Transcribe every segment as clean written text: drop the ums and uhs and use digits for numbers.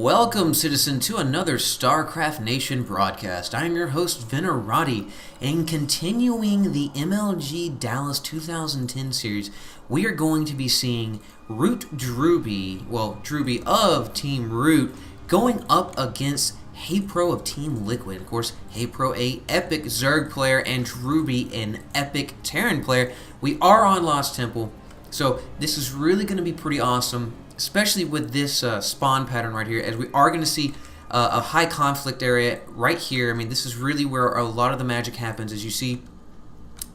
Welcome, citizen, to another Starcraft Nation broadcast. I am your host, Venerati, and continuing the MLG Dallas 2010 series, we are going to be seeing Drewbie of Team Root, going up against HayPro of Team Liquid. Of course, HayPro, a epic Zerg player, and Drewbie, an epic Terran player. We are on Lost Temple, so this is really going to be pretty awesome, especially with this spawn pattern right here, as we are going to see a high conflict area right here. I mean, this is really where a lot of the magic happens, as you see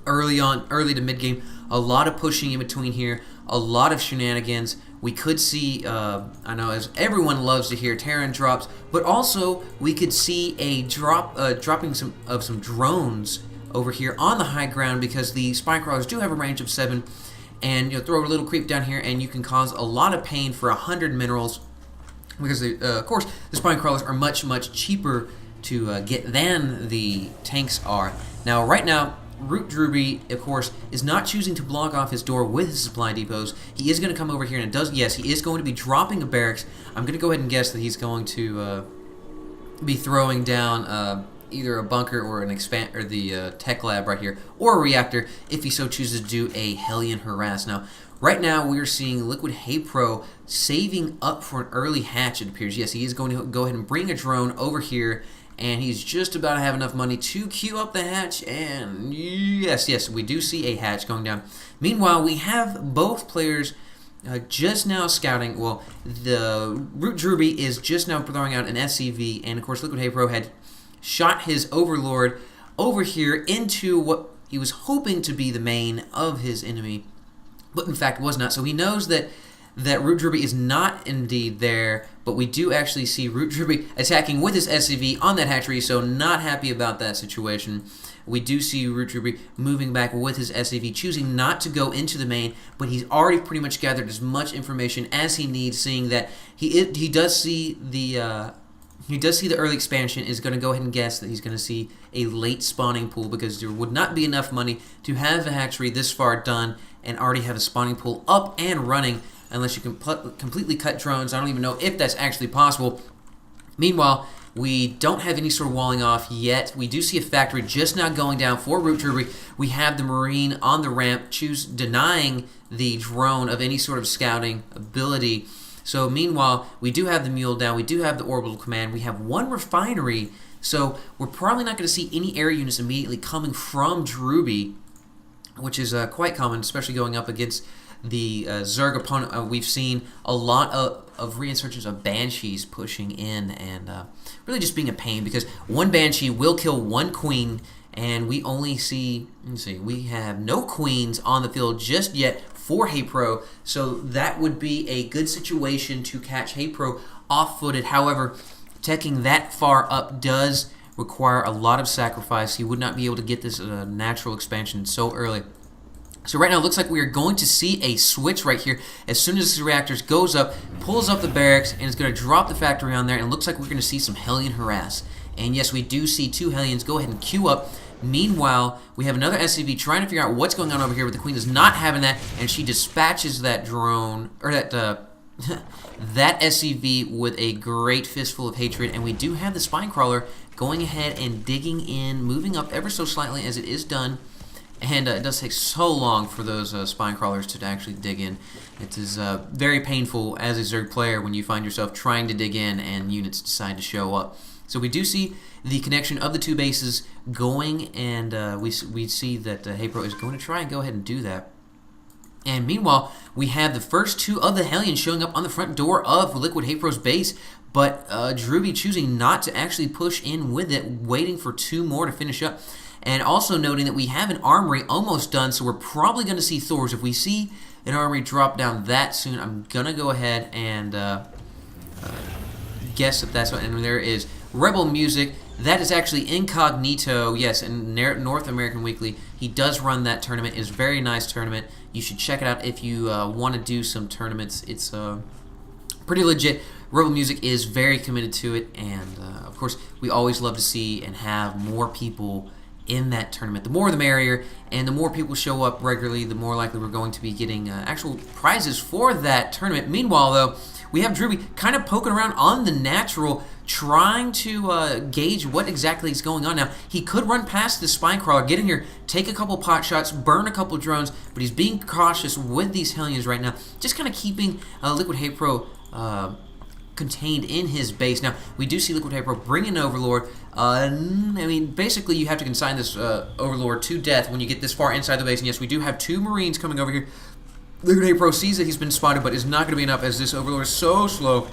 early to mid game. A lot of pushing in between here, a lot of shenanigans. We could see, I know, as everyone loves to hear, Terran drops, but also we could see a dropping some drones over here on the high ground, because the spine crawlers do have a range of 7. And you'll throw a little creep down here, and you can cause a lot of pain for 100 minerals, because of course the spine crawlers are much cheaper to get than the tanks are. Now, right now, Drewbie, of course, is not choosing to block off his door with his supply depots. He is going to come over here, and he is going to be dropping a barracks. I'm going to go ahead and guess that he's going to be throwing down either a bunker or the tech lab right here, or a reactor, if he so chooses to do a Hellion harass. Now, right now we are seeing LiquidHaypro saving up for an early hatch, it appears. Yes, he is going to go ahead and bring a drone over here, and he's just about to have enough money to queue up the hatch, and yes, we do see a hatch going down. Meanwhile, we have both players just now scouting. Well, the Drewbie is just now throwing out an SCV, and of course LiquidHaypro had shot his overlord over here into what he was hoping to be the main of his enemy, but in fact was not. So he knows that Drewbie is not indeed there, but we do actually see Drewbie attacking with his SCV on that hatchery, so not happy about that situation. We do see Drewbie moving back with his SCV, choosing not to go into the main, but he's already pretty much gathered as much information as he needs, seeing that he does see the early expansion, is going to go ahead and guess that he's going to see a late spawning pool, because there would not be enough money to have a hatchery this far done and already have a spawning pool up and running unless you can completely cut drones. I don't even know if that's actually possible. Meanwhile, we don't have any sort of walling off yet. We do see a factory just now going down for Drewbie. We have the Marine on the ramp, denying the drone of any sort of scouting ability. So meanwhile, we do have the mule down, we do have the orbital command, we have one refinery, so we're probably not going to see any air units immediately coming from Drewbie, which is quite common, especially going up against the Zerg opponent. We've seen a lot of reinsertions of Banshees pushing in, and really just being a pain, because one Banshee will kill one Queen, and we only see, we have no Queens on the field just yet for HayPro, so that would be a good situation to catch HayPro off-footed. However, teching that far up does require a lot of sacrifice. He would not be able to get this natural expansion so early. So right now it looks like we are going to see a switch right here. As soon as this reactor goes up, pulls up the barracks, and is going to drop the factory on there, and it looks like we're going to see some Hellion harass. And yes, we do see 2 Hellions go ahead and queue up. Meanwhile, we have another SCV trying to figure out what's going on over here, but the Queen is not having that, and she dispatches that drone, or that that SCV with a great fistful of hatred. And we do have the spine crawler going ahead and digging in, moving up ever so slightly as it is done. And it does take so long for those spine crawlers to actually dig in. It is very painful as a Zerg player when you find yourself trying to dig in and units decide to show up. So we do see the connection of the 2 bases going, and we see that HayPro is going to try and go ahead and do that. And meanwhile, we have the first 2 of the Hellions showing up on the front door of LiquidHaypro's base, but Drewbie choosing not to actually push in with it, waiting for 2 more to finish up. And also noting that we have an armory almost done, so we're probably going to see Thors. If we see an armory drop down that soon, I'm going to go ahead and guess if that's what. And there is Rebel Music. That is actually incognito. Yes, in North American Weekly, he does run that tournament. It's a very nice tournament. You should check it out if you want to do some tournaments. It's pretty legit. Rebel Music is very committed to it, and of course, we always love to see and have more people in that tournament. The more the merrier, and the more people show up regularly, the more likely we're going to be getting actual prizes for that tournament. Meanwhile, though, we have Drewbie kind of poking around on the natural, trying to gauge what exactly is going on. Now, he could run past the Spine Crawler, get in here, take a couple pot shots, burn a couple drones, but he's being cautious with these Hellions right now, just kind of keeping LiquidHaypro contained in his base. Now, we do see LiquidHaypro bring in Overlord. I mean, basically, you have to consign this Overlord to death when you get this far inside the base. And yes, we do have 2 Marines coming over here. LiquidHaypro sees that he's been spotted, but is not going to be enough as this Overlord is so slow.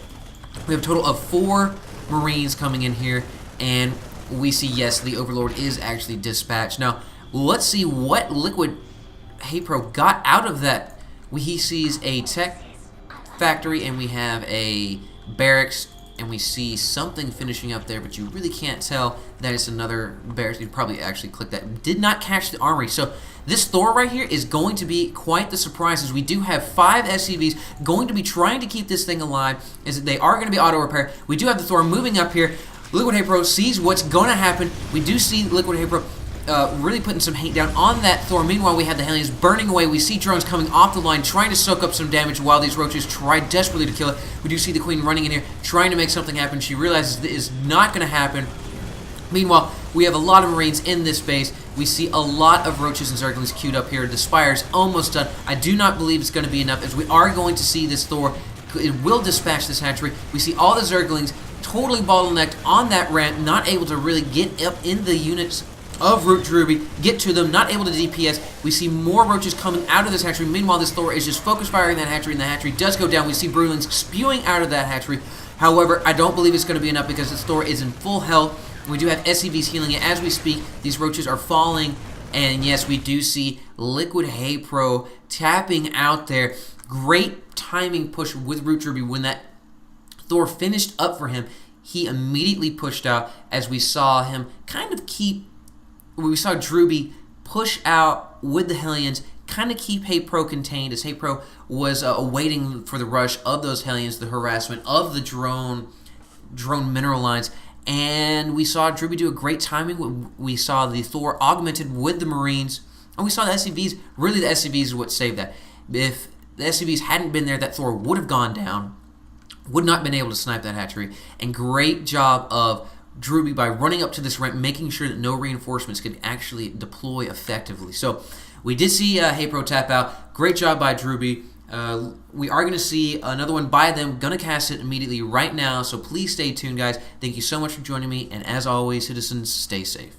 We have a total of 4 Marines coming in here, and we see, yes, the Overlord is actually dispatched. Now, let's see what LiquidHaypro got out of that. He sees a tech factory, and we have a barracks, and we see something finishing up there, but you really can't tell that it's another barracks. You'd probably actually click that. Did not catch the armory. So this Thor right here is going to be quite the surprise, as we do have 5 SCVs going to be trying to keep this thing alive, as they are going to be auto repair. We do have the Thor moving up here. LiquidHaypro sees what's going to happen. We do see LiquidHaypro really putting some hate down on that Thor. Meanwhile, we have the Hellions burning away. We see drones coming off the line, trying to soak up some damage while these roaches try desperately to kill it. We do see the Queen running in here, trying to make something happen. She realizes this is not going to happen. Meanwhile, we have a lot of Marines in this base. We see a lot of roaches and zerglings queued up here. The Spire's almost done. I do not believe it's going to be enough, as we are going to see this Thor. It will dispatch this hatchery. We see all the zerglings totally bottlenecked on that ramp, not able to really get up in the units of Root Drewbie, get to them, not able to DPS. We see more roaches coming out of this hatchery. Meanwhile, this Thor is just focus firing that hatchery, and the hatchery does go down. We see Broodlings spewing out of that hatchery. However, I don't believe it's going to be enough, because this Thor is in full health. We do have SCVs healing it as we speak. These roaches are falling, and yes, we do see LiquidHaypro tapping out there. Great timing push with Root Drewbie. When that Thor finished up for him, he immediately pushed out, as we saw him kind of we saw Drewbie push out with the Hellions, kind of keep Haypro contained, as Haypro was waiting for the rush of those Hellions, the harassment of the drone mineral lines. And we saw Drewbie do a great timing. We saw the Thor augmented with the Marines, and we saw the SCVs. Really, the SCVs is what saved that. If the SCVs hadn't been there, that Thor would have gone down, would not have been able to snipe that hatchery. And great job of Drewbie by running up to this ramp, making sure that no reinforcements could actually deploy effectively. So we did see Haypro tap out. Great job by Drewbie. We are going to see another one by them. Going to cast it immediately right now, so please stay tuned, guys. Thank you so much for joining me, and as always, citizens, stay safe.